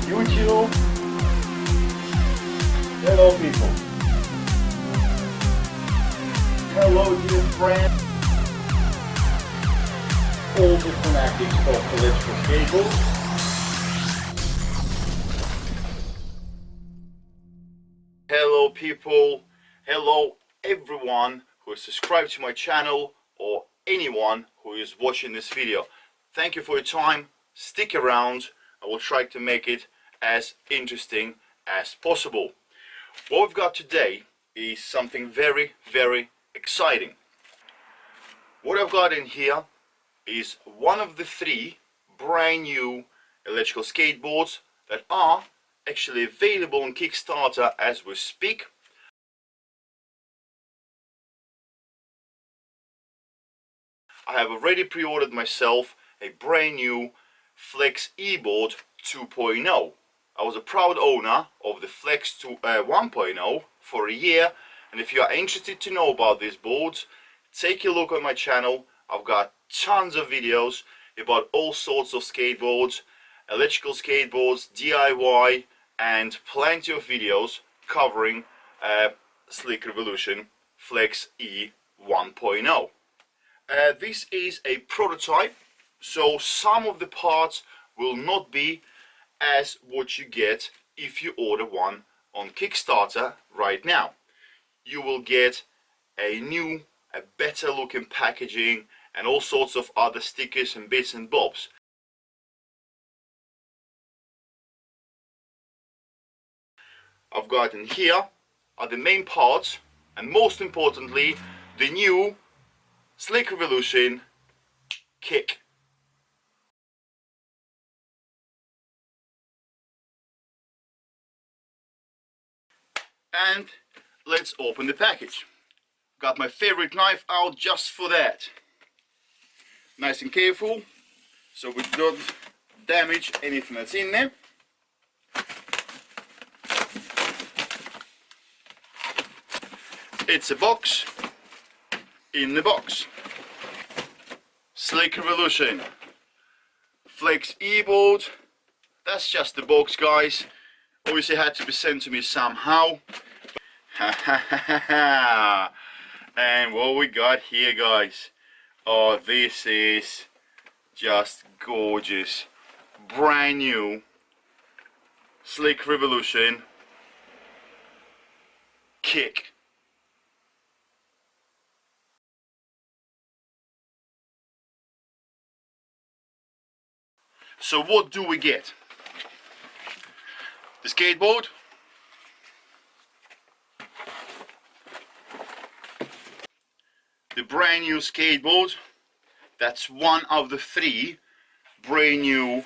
YouTube. Hello people. Hello dear friends. All the fanatics of electrical skateboard. Hello people. Hello everyone who is subscribed to my channel or anyone who is watching this video. Thank you for your time. Stick around. I will try to make it as interesting as possible. What we've got today is something very, very exciting. What I've got in here is one of the 3 brand new electrical skateboards that are actually available on Kickstarter as we speak. I have already pre-ordered myself a brand new Flex E-board 2.0. I was a proud owner of the Flex 1.0 for a year, and if you are interested to know about these boards, take a look on my channel. I've got tons of videos about all sorts of skateboards, electrical skateboards, DIY, and plenty of videos covering Slick Revolution Flex E 1.0. This is a prototype, so some of the parts will not be as what you get if you order one on Kickstarter right now. You will get a better looking packaging and all sorts of other stickers and bits and bobs. I've got in here are the main parts, and most importantly the new Slick Revolution kick. And let's open the package. Got my favorite knife out just for that. Nice and careful so we don't damage anything that's in there. It's a box in the box. Slick Revolution Flex E-board. That's just the box, guys. Obviously had to be sent to me somehow. And what we got here, guys, oh, this is just gorgeous. Brand new Slick Revolution kick. So what do we get? The skateboard, the brand new skateboard. That's one of the 3 brand new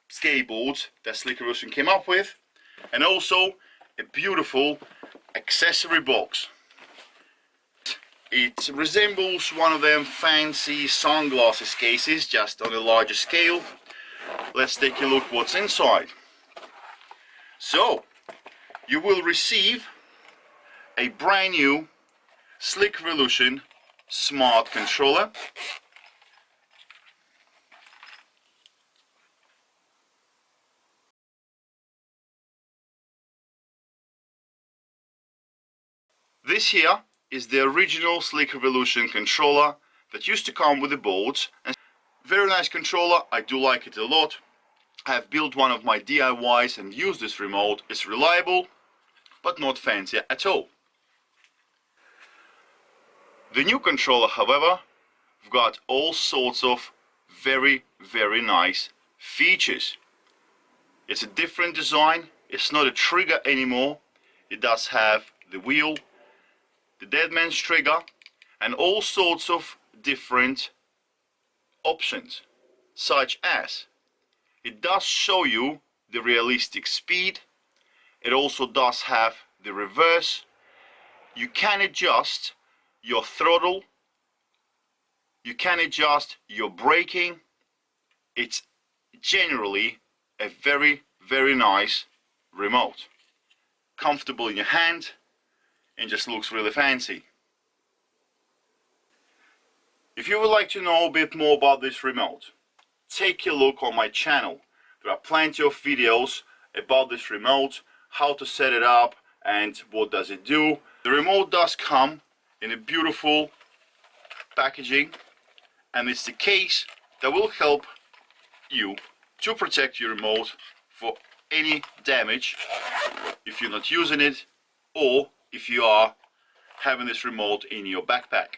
skateboards that Slick Revolution came up with, and also a beautiful accessory box. It resembles one of them fancy sunglasses cases, just on a larger scale. Let's take a look what's inside. So, you will receive a brand new Slick Revolution smart controller. This here is the original Slick Revolution controller that used to come with the boards. Very nice controller, I do like it a lot. I have built one of my DIYs and used this remote. It's reliable, but not fancy at all. The new controller, however, we've got all sorts of very, very nice features. It's a different design. It's not a trigger anymore. It does have the wheel, the dead man's trigger, and all sorts of different options, such as it does show you the realistic speed. It also does have the reverse. You can adjust your throttle. You can adjust your braking. It's generally a very, very nice remote. Comfortable in your hand and just looks really fancy. If you would like to know a bit more about this remote, take a look on my channel. There are plenty of videos about this remote, how to set it up and what does it do. The remote does come in a beautiful packaging, and it's the case that will help you to protect your remote for any damage if you're not using it, or if you are having this remote in your backpack.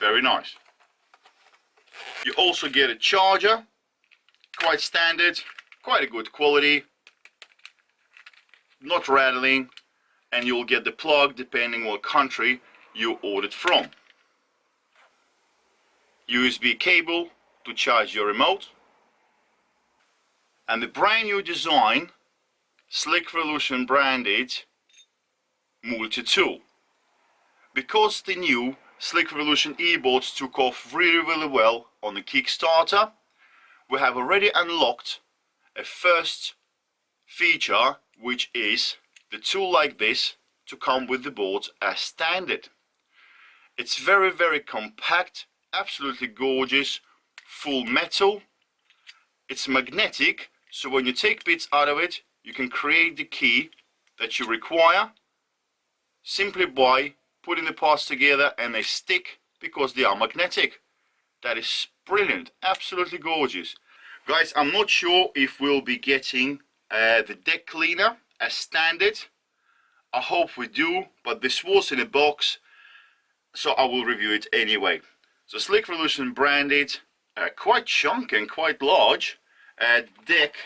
Very nice. You also get a charger, quite standard, quite a good quality, not rattling, and you'll get the plug depending what country you ordered from. USB cable to charge your remote, and the brand new design Slick Revolution branded multi-tool. Because the new Slick Revolution e-boards took off really well on the Kickstarter, we have already unlocked a first feature, which is the tool like this to come with the board as standard. It's very compact, absolutely gorgeous, full metal. It's magnetic, so when you take bits out of it, you can create the key that you require simply by putting the parts together, and they stick because they are magnetic. That is brilliant, absolutely gorgeous. Guys, I'm not sure if we'll be getting the deck cleaner as standard. I hope we do, but this was in a box, so I will review it anyway. So Slick Revolution branded, quite chunky and quite large, deck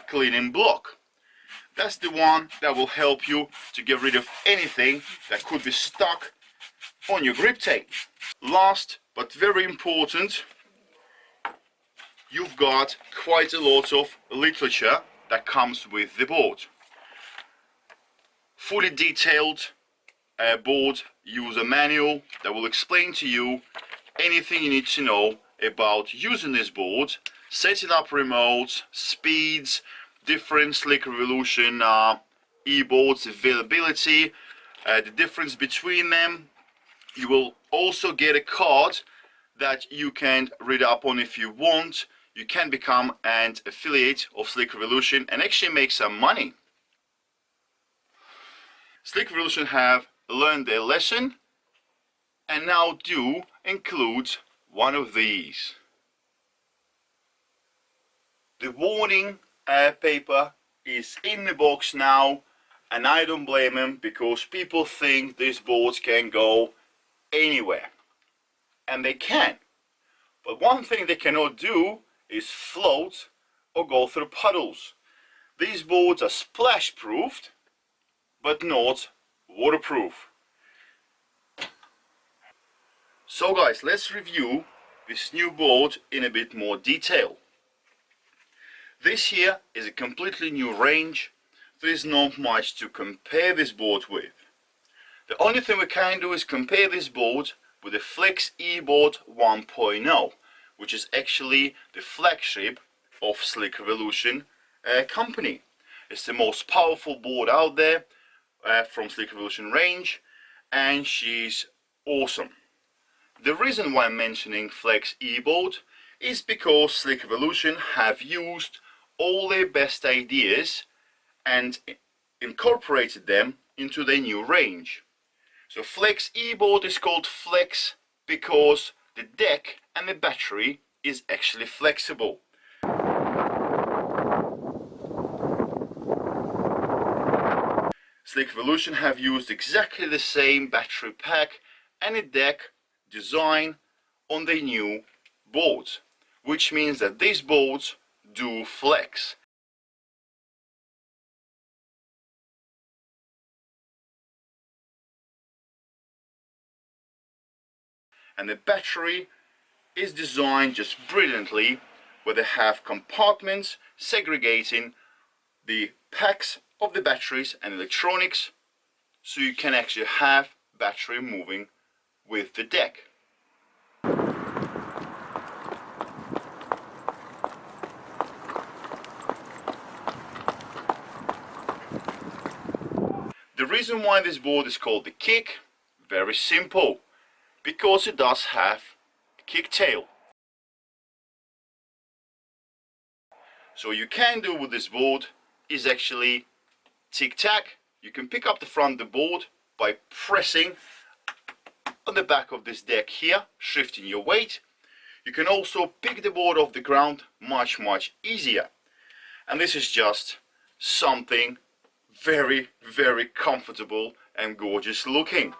cleaning block. That's the one that will help you to get rid of anything that could be stuck on your grip tape. Last but very important, you've got quite a lot of literature that comes with the board. Fully detailed board user manual that will explain to you anything you need to know about using this board, setting up remotes, speeds, different Slick Revolution e-boards, availability, the difference between them. You will also get a card that you can read up on if you want. You can become an affiliate of Slick Revolution and actually make some money. Slick Revolution have learned their lesson and now do include one of these. The warning paper is in the box now, and I don't blame them, because people think these boards can go anywhere, and they can. But one thing they cannot do is float or go through puddles. These boards are splash proofed but not waterproof. So guys, let's review this new board in a bit more detail. This here is a completely new range. There is not much to compare this board with. The only thing we can do is compare this board with the Flex eBoard 1.0, which is actually the flagship of Slick Revolution company. It's the most powerful board out there from Slick Revolution range, and she's awesome. The reason why I'm mentioning Flex eBoard is because Slick Revolution have used all their best ideas and incorporated them into their new range. So Flex eBoard is called Flex because the deck and the battery is actually flexible. Slick Revolution have used exactly the same battery pack and a deck design on their new boards, which means that these boards do flex. And the battery is designed just brilliantly, where they have compartments segregating the packs of the batteries and electronics, so you can actually have battery moving with the deck. The reason why this board is called the Kick, very simple, because it does have a kick tail. So what you can do with this board is actually tic-tac. You can pick up the front of the board by pressing on the back of this deck here, shifting your weight. You can also pick the board off the ground much easier. And this is just something very comfortable and gorgeous looking.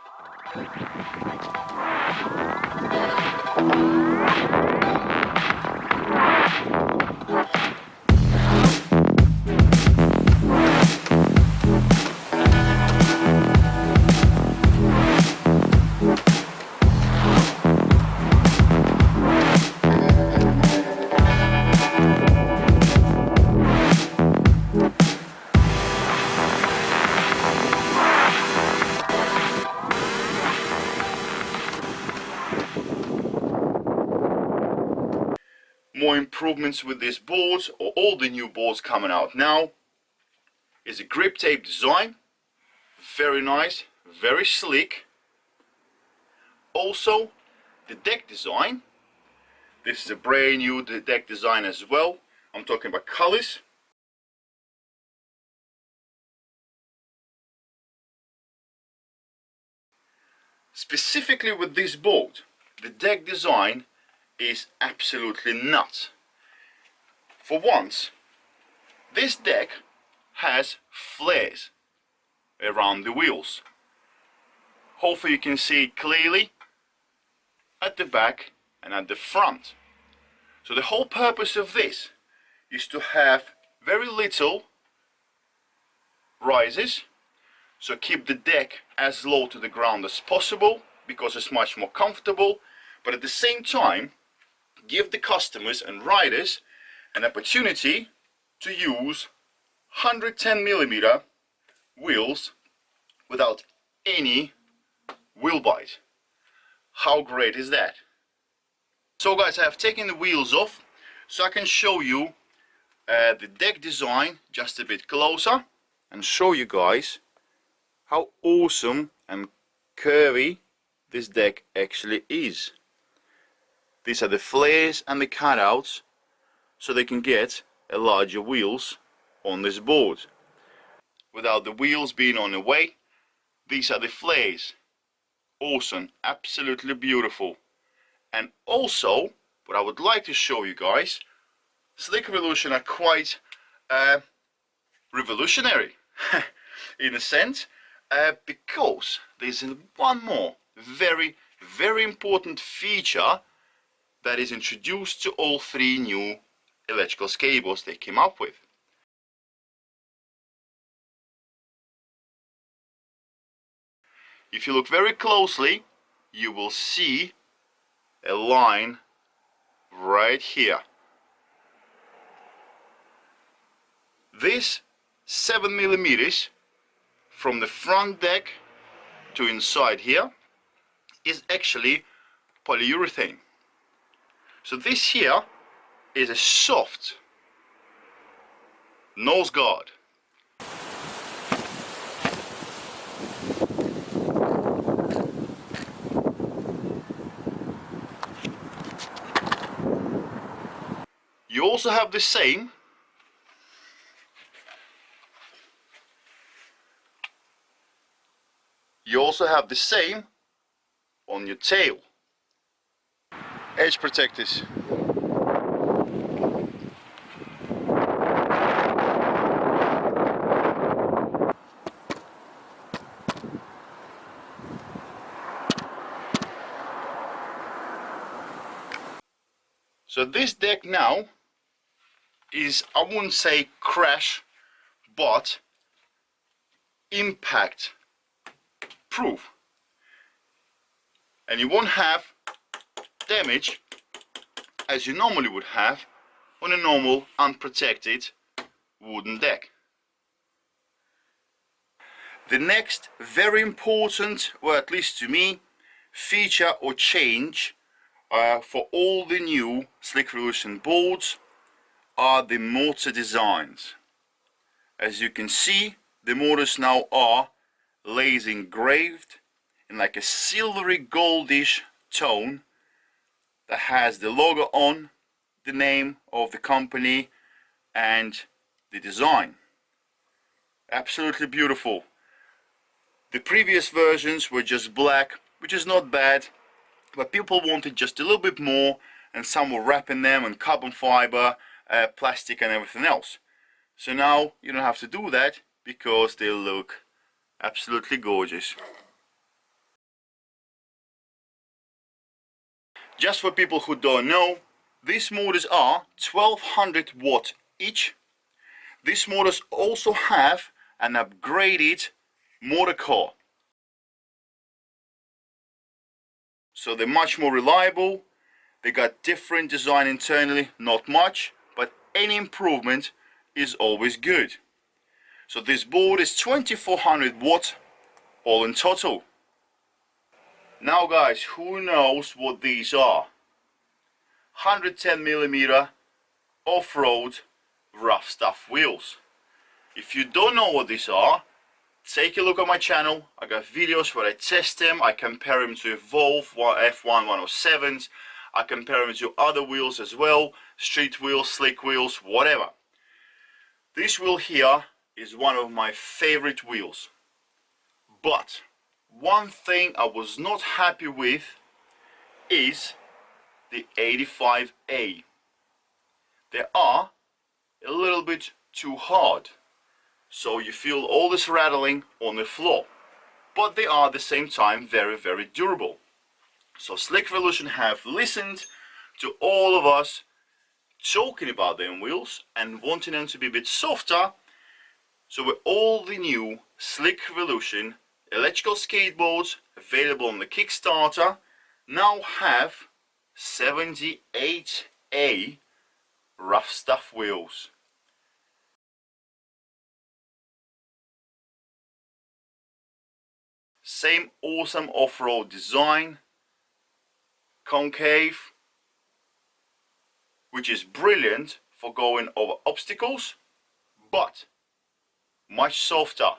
More improvements with this board, or all the new boards coming out now, is a grip tape design. Very nice, very slick. Also the deck design. This is a brand new deck design as well. I'm talking about colors. Specifically with this board, the deck design is absolutely nuts. For once, this deck has flares around the wheels. Hopefully you can see it clearly at the back and at the front. So the whole purpose of this is to have very little rises, so keep the deck as low to the ground as possible because it's much more comfortable, but at the same time give the customers and riders an opportunity to use 110mm wheels without any wheel bite. How great is that? So guys, I have taken the wheels off so I can show you the deck design just a bit closer and show you guys how awesome and curvy this deck actually is. These are the flares and the cutouts so they can get a larger wheels on this board. Without the wheels being on the way, these are the flares. Awesome, absolutely beautiful. And also, what I would like to show you guys, Slick Revolution are quite revolutionary in a sense, because there's one more very important feature that is introduced to all three new electrical skateboards they came up with. If you look very closely, you will see a line right here. This 7mm from the front deck to inside here is actually polyurethane. So this here is a soft nose guard. You also have the same on your tail. Edge protectors. So this deck now is, I wouldn't say crash, but impact proof. And you won't have damage as you normally would have on a normal unprotected wooden deck. The next very important, or at least to me, feature or change for all the new Slick Revolution boards are the motor designs. As you can see, the motors now are laser engraved in like a silvery goldish tone that has the logo on, the name of the company, and the design. Absolutely beautiful. The previous versions were just black, which is not bad, but people wanted just a little bit more, and some were wrapping them in carbon fiber, plastic and everything else. So now you don't have to do that because they look absolutely gorgeous. Just for people who don't know, these motors are 1200 watt each. These motors also have an upgraded motor core. So they're much more reliable. They got different design internally, not much, but any improvement is always good. So this board is 2400 watt all in total. Now guys, who knows what these are? 110mm off-road rough stuff wheels. If you don't know what these are, take a look at my channel. I got videos where I test them. I compare them to Evolve F1 107s. I compare them to other wheels as well, street wheels, slick wheels, whatever. This wheel here is one of my favorite wheels. But one thing I was not happy with is the 85A. They are a little bit too hard, so you feel all this rattling on the floor, but they are at the same time very durable. So Slick Revolution have listened to all of us talking about them wheels and wanting them to be a bit softer. So with all the new Slick Revolution electrical skateboards available on the Kickstarter, now have 78A rough stuff wheels. Same awesome off-road design, concave, which is brilliant for going over obstacles, but much softer.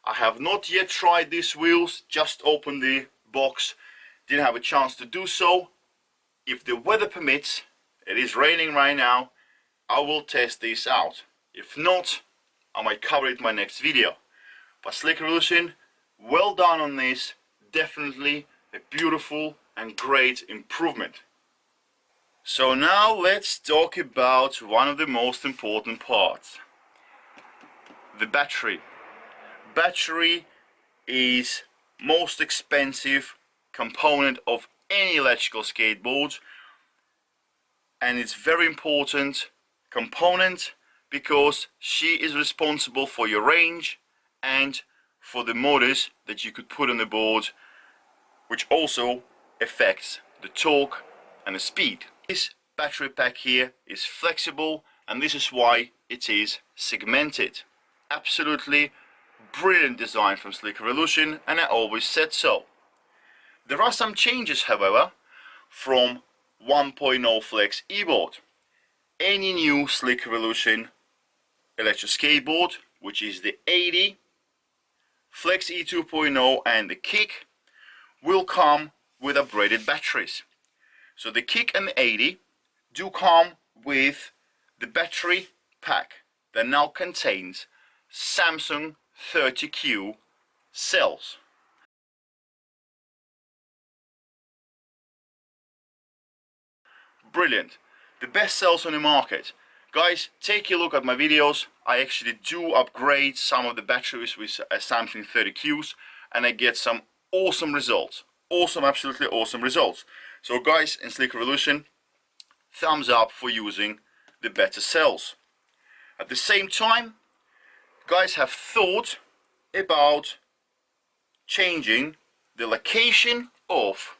I have not yet tried these wheels, just opened the box, didn't have a chance to do so. If the weather permits, it is raining right now, I will test this out. If not, I might cover it in my next video. But Slick Revolution, well done on this. Definitely a beautiful and great improvement. So now let's talk about one of the most important parts. The battery. Battery is most expensive component of any electrical skateboard, and it's very important component because she is responsible for your range and for the motors that you could put on the board, which also affects the torque and the speed. This battery pack here is flexible, and this is why it is segmented. Absolutely brilliant design from Slick Revolution, and I always said so. There are some changes, however, from 1.0 Flex e-board. Any new Slick Revolution electric skateboard, which is the 80, Flex E 2.0 and the Kick, will come with upgraded batteries. So the Kick and the 80 do come with the battery pack that now contains Samsung 30Q cells. Brilliant. The best cells on the market. Guys, take a look at my videos. I actually do upgrade some of the batteries with Samsung 30Qs, and I get some awesome results. Awesome, absolutely awesome results. So guys, in Slick Revolution, thumbs up for using the better cells. At the same time, guys have thought about changing the location of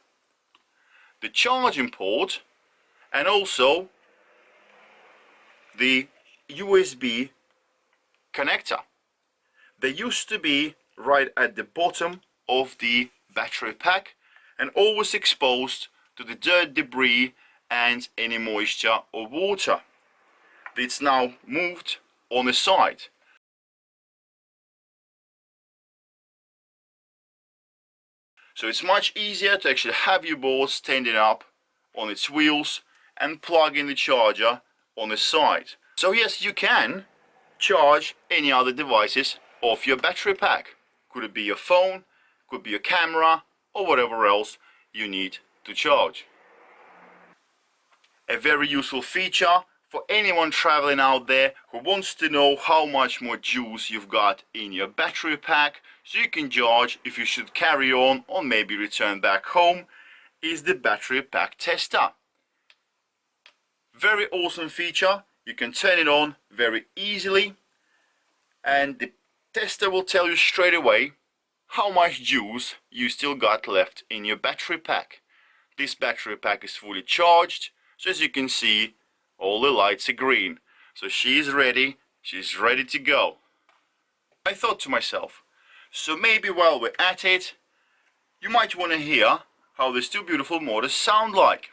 the charging port and also the USB connector. They used to be right at the bottom of the battery pack and always exposed to the dirt, debris and any moisture or water. It's now moved on the side. So it's much easier to actually have your board standing up on its wheels and plug in the charger on the side. So yes, you can charge any other devices off your battery pack. Could it be your phone, could be your camera, or whatever else you need to charge. A very useful feature for anyone traveling out there who wants to know how much more juice you've got in your battery pack, so you can judge if you should carry on or maybe return back home, is the battery pack tester. Very awesome feature. You can turn it on very easily and the tester will tell you straight away how much juice you still got left in your battery pack. This battery pack is fully charged, so as you can see, all the lights are green. So she's ready to go. I thought to myself, so maybe while we're at it, you might want to hear how these two beautiful motors sound like.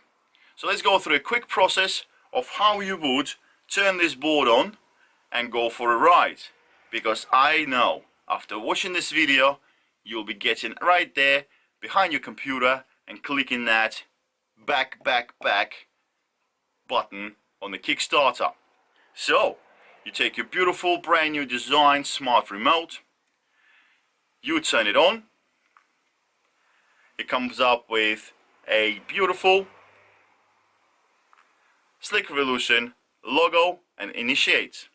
So let's go through a quick process of how you would turn this board on and go for a ride. Because I know, after watching this video, you'll be getting right there behind your computer and clicking that back button on the Kickstarter. So, you take your beautiful brand new design smart remote, you turn it on, it comes up with a beautiful Slick Revolution logo and initiates.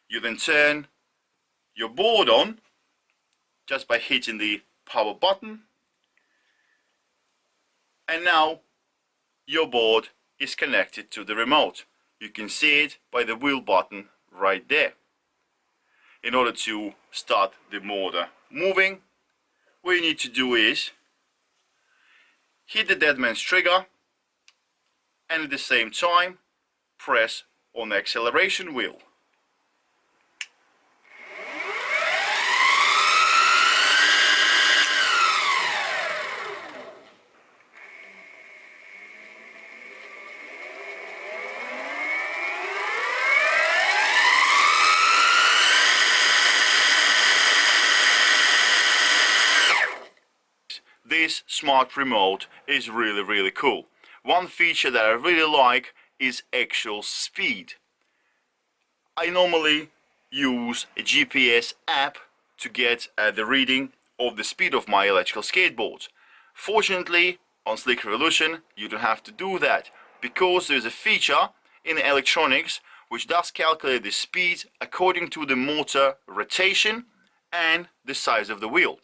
You then turn your board on just by hitting the power button, and now your board is connected to the remote. You can see it by the wheel button right there. In order to start the motor moving, what you need to do is hit the dead man's trigger and at the same time press on the acceleration wheel. This smart remote is really cool. One feature that I really like is actual speed. I normally use a GPS app to get the reading of the speed of my electrical skateboard. Fortunately, on Slick Revolution you don't have to do that, because there's a feature in the electronics which does calculate the speed according to the motor rotation and the size of the wheel,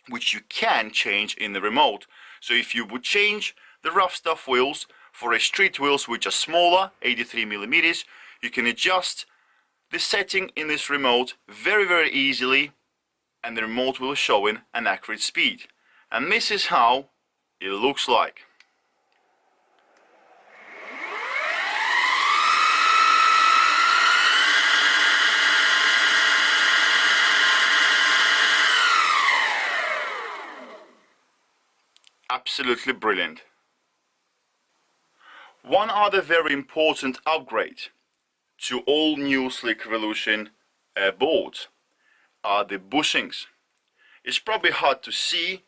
which you can change in the remote. So if you would change the rough stuff wheels for a street wheels which are smaller, 83mm, you can adjust the setting in this remote very easily, and the remote will show in an accurate speed. And this is how it looks like. Absolutely brilliant. One other very important upgrade to all new Slick Revolution boards are the bushings. It's probably hard to see,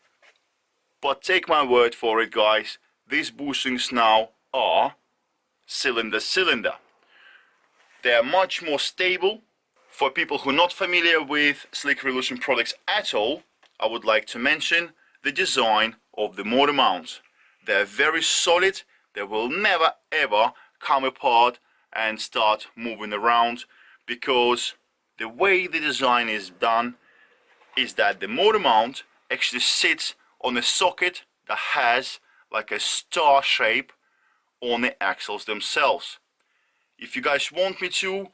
but take my word for it, guys, these bushings now are cylinder. They are much more stable. For people who are not familiar with Slick Revolution products at all, I would like to mention the design of the motor mounts. They're very solid. They will never ever come apart and start moving around, because the way the design is done is that the motor mount actually sits on a socket that has like a star shape on the axles themselves. If you guys want me to,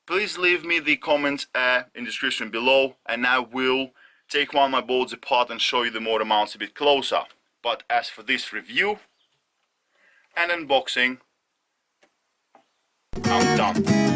please leave me the comments in the description below, and I will take one of my boards apart and show you the motor mounts a bit closer. But as for this review and unboxing, I'm done.